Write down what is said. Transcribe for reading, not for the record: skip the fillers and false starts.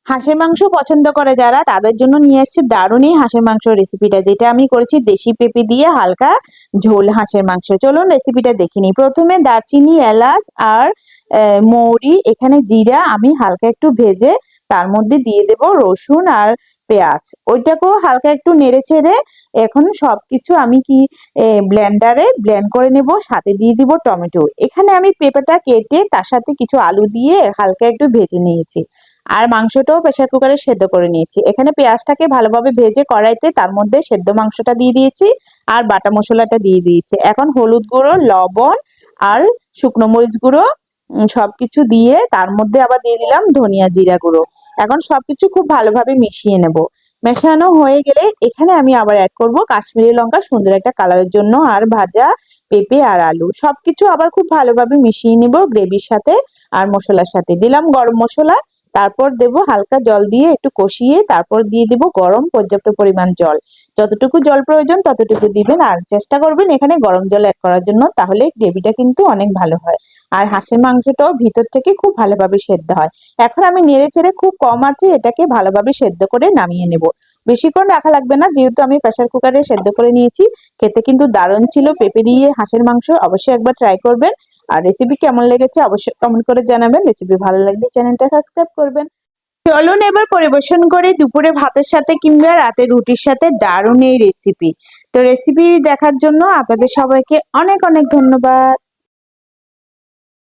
হাঁসের মাংস পছন্দ করে যারা তাদের জন্য নিয়ে এসেছি দারুণ এই হাঁসের মাংস রেসিপিটা, যেটা আমি করেছি দেশি পেঁপে দিয়ে হালকা ঝোল হাঁসের মাংস। চলুন রেসিপিটা দেখে নিই। প্রথমে দারচিনি, এলাচ আর মৌরি, এখানে জিরা আমি হালকা একটু ভেজে তার মধ্যে দিয়ে দেব রসুন আর পেঁয়াজ। ওইটাকেও হালকা একটু নেড়ে ছেড়ে এখন সবকিছু আমি ব্লেন্ডারে ব্লেন্ড করে নেব, সাথে দিয়ে দিব টমেটো। এখানে আমি পেঁপেটা কেটে তার সাথে কিছু আলু দিয়ে হালকা একটু ভেজে নিয়েছি, আর মাংসটাও প্রেসার কুকারে সেদ্ধ করে নিয়েছি। এখানে পেঁয়াজটাকে ভালোভাবে ভেজে কড়াইতে তার মধ্যে সেদ্ধ মাংসটা দিয়ে দিয়েছি আর বাটা মশলাটা দিয়ে দিয়েছি। এখন হলুদ গুঁড়ো, লবণ আর শুকনো মরিচ গুঁড়ো সবকিছু দিয়ে তার মধ্যে আবার দিয়ে দিলাম ধনিয়া জিরা গুঁড়ো। এখন সবকিছু খুব ভালোভাবে মিশিয়ে নেব। মেশানো হয়ে গেলে এখানে আমি আবার অ্যাড করব কাশ্মীরি লঙ্কা সুন্দর একটা কালারের জন্য, আর ভাজা পেঁপে আর আলু সবকিছু আবার খুব ভালোভাবে মিশিয়ে নেব গ্রেভির সাথে আর মশলার সাথে। দিলাম গরম মশলা, তারপর দেব হালকা জল দিয়ে একটু কষিয়ে, তারপর দিয়ে দেব গরম পর্যাপ্ত পরিমাণ জল। যতটুকু জল প্রয়োজন ততটুকু দিবেন, আর চেষ্টা করবেন এখানে গরম জল অ্যাড করার জন্য, তাহলে গ্রেভিটা কিন্তু অনেক ভালো হয় আর হাঁসের মাংসটাও ভিতর থেকে খুব ভালোভাবে সেদ্ধ হয়। এখন আমি নেড়ে চেড়ে খুব কম আছে এটাকে ভালোভাবে সেদ্ধ করে নামিয়ে নেব। বেশিক্ষণ রাখা লাগবে না, যেহেতু আমি প্রেসার কুকারে সেদ্ধ করে নিয়েছি। খেতে কিন্তু দারুণ ছিল পেঁপে দিয়ে হাঁসের মাংস, অবশ্যই একবার ট্রাই করবেন। আর রেসিপি কেমন লেগেছে অবশ্যই কমেন্ট করে জানাবেন। রেসিপি ভালো লাগলে চ্যানেলটা সাবস্ক্রাইব করবেন। চলুন এবার পরিবেশন করে দুপুরে ভাতের সাথে কিংবা রাতে রুটির সাথে দারুণ এই রেসিপি। তো রেসিপি দেখার জন্য আপনাদের সবাইকে অনেক অনেক ধন্যবাদ।